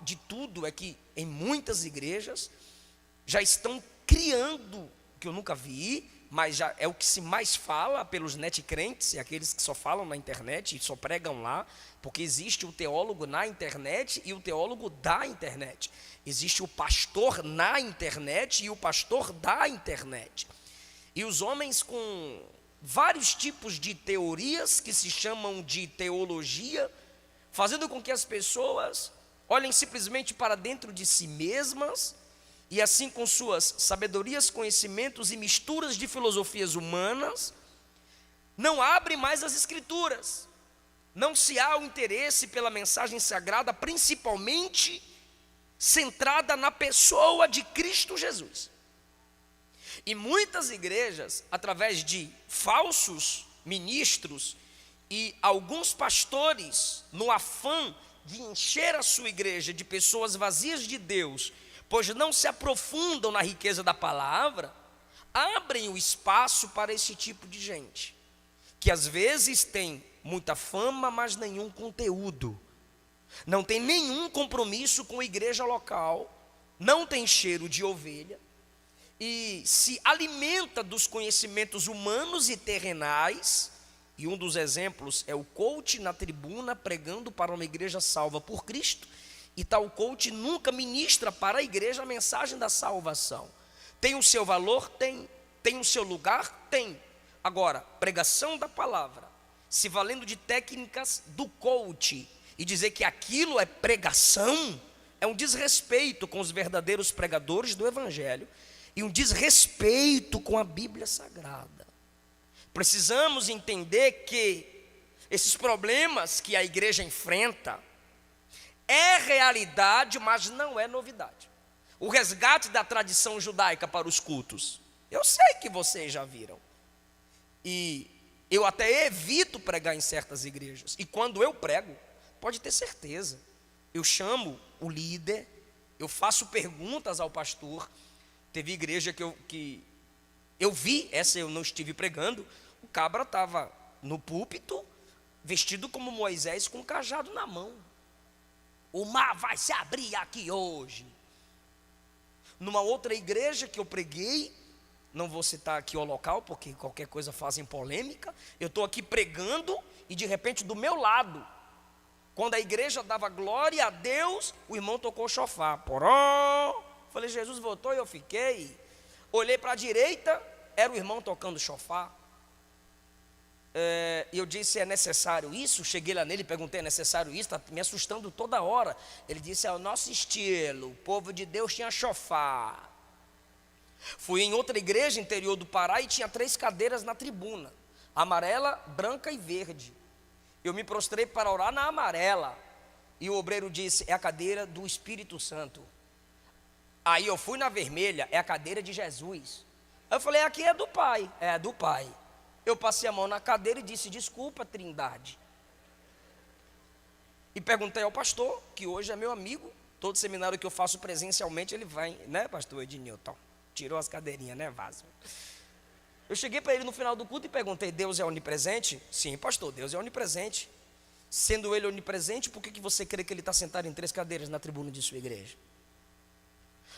de tudo é que em muitas igrejas já estão criando, que eu nunca vi, mas já é o que se mais fala pelos netcrentes, e aqueles que só falam na internet e só pregam lá, porque existe o teólogo na internet e o teólogo da internet. Existe o pastor na internet e o pastor da internet. E os homens com vários tipos de teorias que se chamam de teologia, fazendo com que as pessoas olhem simplesmente para dentro de si mesmas, e assim com suas sabedorias, conhecimentos e misturas de filosofias humanas, não abrem mais as escrituras. Não se há o interesse pela mensagem sagrada, principalmente centrada na pessoa de Cristo Jesus. E muitas igrejas, através de falsos ministros e alguns pastores, no afã de encher a sua igreja de pessoas vazias de Deus, pois não se aprofundam na riqueza da palavra, abrem o espaço para esse tipo de gente, que às vezes tem muita fama, mas nenhum conteúdo, não tem nenhum compromisso com a igreja local, não tem cheiro de ovelha, e se alimenta dos conhecimentos humanos e terrenais, e um dos exemplos é o coach na tribuna pregando para uma igreja salva por Cristo, e tal coach nunca ministra para a igreja a mensagem da salvação. Tem o seu valor? Tem. Tem o seu lugar? Tem. Agora, pregação da palavra, se valendo de técnicas do coach, e dizer que aquilo é pregação, é um desrespeito com os verdadeiros pregadores do evangelho, e um desrespeito com a Bíblia Sagrada. Precisamos entender que esses problemas que a igreja enfrenta é realidade, mas não é novidade. O resgate da tradição judaica para os cultos, eu sei que vocês já viram, e eu até evito pregar em certas igrejas, e quando eu prego, pode ter certeza, eu chamo o líder, eu faço perguntas ao pastor. Teve igreja que eu vi, essa eu não estive pregando, o cabra estava no púlpito, vestido como Moisés, com um cajado na mão. O mar vai se abrir aqui hoje. Numa outra igreja que eu preguei, não vou citar aqui o local, porque qualquer coisa fazem polêmica, eu estou aqui pregando, e de repente do meu lado, quando a igreja dava glória a Deus, o irmão tocou o chofar, poró. Falei, Jesus voltou e eu fiquei. Olhei para a direita, era o irmão tocando chofar. E eu disse, é necessário isso? Cheguei lá nele e perguntei, é necessário isso? Está me assustando toda hora. Ele disse, é o nosso estilo, o povo de Deus tinha chofar. Fui em outra igreja interior do Pará e tinha 3 cadeiras na tribuna, amarela, branca e verde. Eu me prostrei para orar na amarela, e o obreiro disse, é a cadeira do Espírito Santo. Aí eu fui na vermelha, é a cadeira de Jesus. Aí eu falei, aqui é do Pai. É do Pai. Eu passei a mão na cadeira e disse, desculpa, Trindade. E perguntei ao pastor, que hoje é meu amigo, todo seminário que eu faço presencialmente, ele vai, né, pastor Ednilton? Tirou as cadeirinhas, né, vaso? Eu cheguei para ele no final do culto e perguntei, Deus é onipresente? Sim, pastor, Deus é onipresente. Sendo ele onipresente, por que você crê que ele está sentado em 3 cadeiras na tribuna de sua igreja?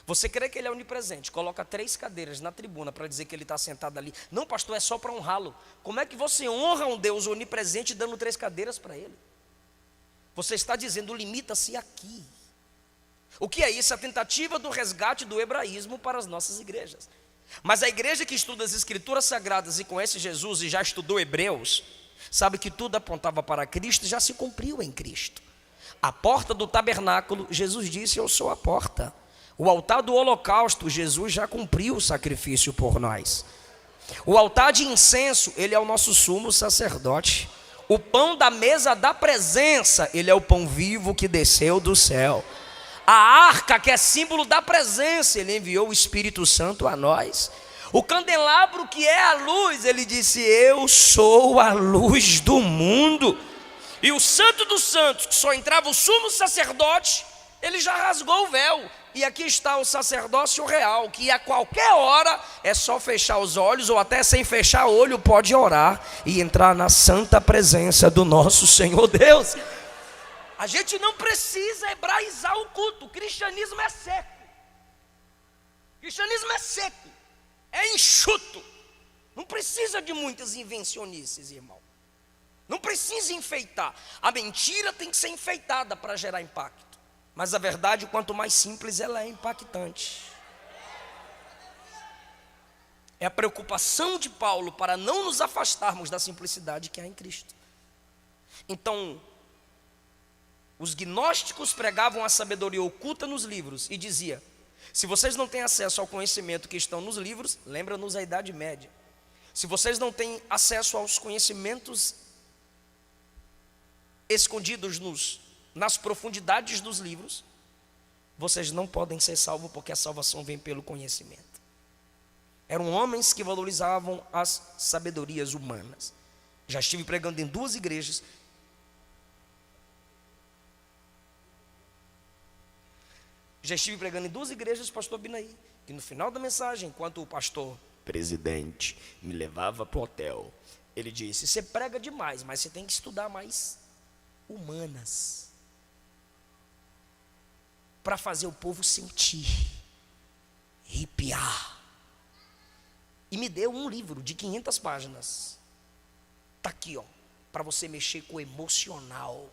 Você crê que ele é onipresente, coloca 3 cadeiras na tribuna para dizer que ele está sentado ali. Não, pastor, é só para honrá-lo. Como é que você honra um Deus onipresente dando 3 cadeiras para ele? Você está dizendo, limita-se aqui. O que é isso? A tentativa do resgate do hebraísmo para as nossas igrejas. Mas a igreja que estuda as escrituras sagradas e conhece Jesus e já estudou Hebreus, sabe que tudo apontava para Cristo e já se cumpriu em Cristo. A porta do tabernáculo, Jesus disse, eu sou a porta. O altar do holocausto, Jesus já cumpriu o sacrifício por nós. O altar de incenso, ele é o nosso sumo sacerdote. O pão da mesa da presença, ele é o pão vivo que desceu do céu. A arca, que é símbolo da presença, ele enviou o Espírito Santo a nós. O candelabro, que é a luz, ele disse, eu sou a luz do mundo. E o santo dos santos, que só entrava o sumo sacerdote, ele já rasgou o véu. E aqui está o sacerdócio real, que a qualquer hora é só fechar os olhos, ou até sem fechar o olho pode orar e entrar na santa presença do nosso Senhor Deus. A gente não precisa hebraizar o culto. O cristianismo é seco. O cristianismo é seco, é enxuto. Não precisa de muitas invencionices, irmão. Não precisa enfeitar. A mentira tem que ser enfeitada para gerar impacto. Mas a verdade, quanto mais simples, ela é impactante. É a preocupação de Paulo para não nos afastarmos da simplicidade que há em Cristo. Então, os gnósticos pregavam a sabedoria oculta nos livros e dizia: se vocês não têm acesso ao conhecimento que estão nos livros, lembra-nos a Idade Média. Se vocês não têm acesso aos conhecimentos escondidos nas profundidades dos livros, vocês não podem ser salvos, porque a salvação vem pelo conhecimento. Eram homens que valorizavam as sabedorias humanas. Já estive pregando em 2 igrejas. Pastor Binaí, que no final da mensagem, enquanto o pastor presidente me levava para o hotel, ele disse: você prega demais, mas você tem que estudar mais humanas, para fazer o povo sentir, arrepiar. E me deu um livro de 500 páginas. Está aqui, ó, para você mexer com o emocional.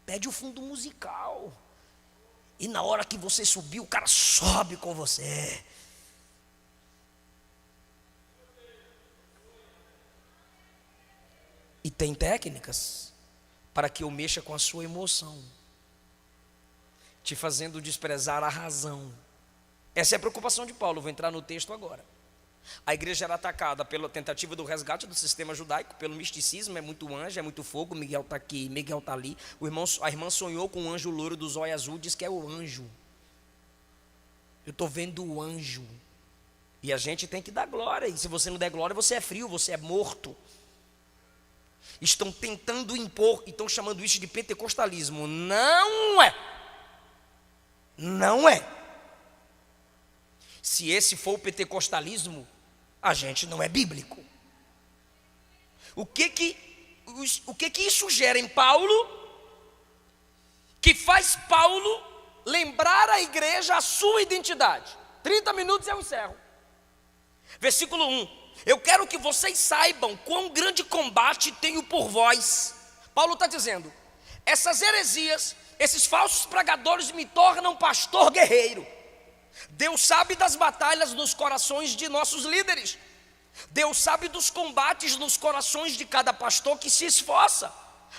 Pede o fundo musical. E na hora que você subir, o cara sobe com você. E tem técnicas para que eu mexa com a sua emoção, te fazendo desprezar a razão. Essa é a preocupação de Paulo. Vou entrar no texto agora. A igreja era atacada pela tentativa do resgate do sistema judaico, pelo misticismo. É muito anjo, é muito fogo. Miguel está aqui, Miguel está ali. A irmã sonhou com um anjo louro dos olhos azul, diz que é o anjo. Eu estou vendo o anjo. E a gente tem que dar glória. E se você não der glória, você é frio, você é morto. Estão tentando impor e estão chamando isso de pentecostalismo. Não é. Não é. Se esse for o pentecostalismo, a gente não é bíblico. O que isso gera em Paulo, que faz Paulo lembrar a igreja a sua identidade? 30 minutos eu encerro. Versículo 1. Eu quero que vocês saibam quão grande combate tenho por vós. Paulo está dizendo: essas heresias, esses falsos pregadores me tornam pastor guerreiro. Deus sabe das batalhas nos corações de nossos líderes. Deus sabe dos combates nos corações de cada pastor que se esforça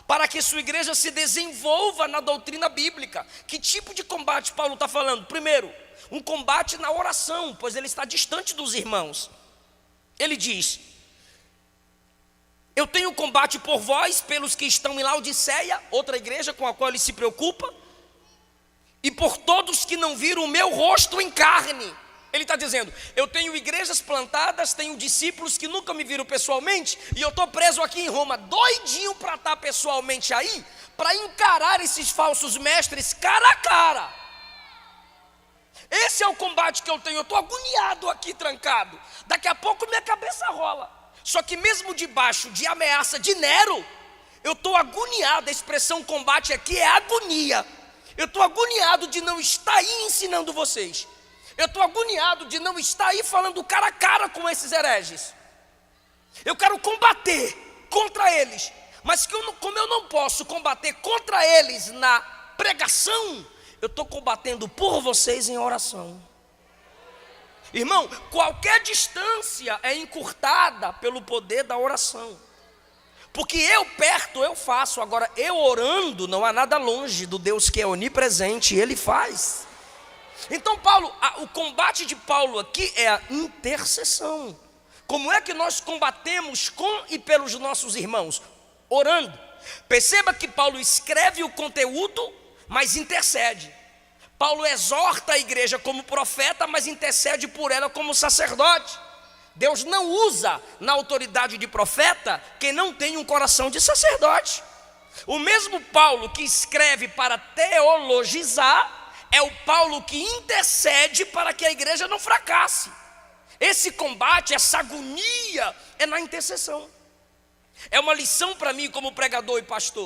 para que sua igreja se desenvolva na doutrina bíblica. Que tipo de combate Paulo está falando? Primeiro, um combate na oração, pois ele está distante dos irmãos. Ele diz: eu tenho combate por vós, pelos que estão em Laodiceia, outra igreja com a qual ele se preocupa, e por todos que não viram o meu rosto em carne. Ele está dizendo: eu tenho igrejas plantadas, tenho discípulos que nunca me viram pessoalmente, e eu estou preso aqui em Roma, doidinho para estar pessoalmente aí, para encarar esses falsos mestres cara a cara. Esse é o combate que eu tenho. Eu estou agoniado aqui, trancado. Daqui a pouco minha cabeça rola. Só que mesmo debaixo de ameaça de Nero, eu estou agoniado. A expressão combate aqui é agonia. Eu estou agoniado de não estar aí ensinando vocês. Eu estou agoniado de não estar aí falando cara a cara com esses hereges. Eu quero combater contra eles. Mas como eu não posso combater contra eles na pregação, eu estou combatendo por vocês em oração. Irmão, qualquer distância é encurtada pelo poder da oração. Porque eu perto eu faço, agora eu orando não há nada longe do Deus que é onipresente, Ele faz. Então Paulo, o combate de Paulo aqui é a intercessão. Como é que nós combatemos com e pelos nossos irmãos? Orando. Perceba que Paulo escreve o conteúdo, mas intercede. Paulo exorta a igreja como profeta, mas intercede por ela como sacerdote. Deus não usa na autoridade de profeta quem não tem um coração de sacerdote. O mesmo Paulo que escreve para teologizar é o Paulo que intercede para que a igreja não fracasse. Esse combate, essa agonia é na intercessão. É uma lição para mim como pregador e pastor.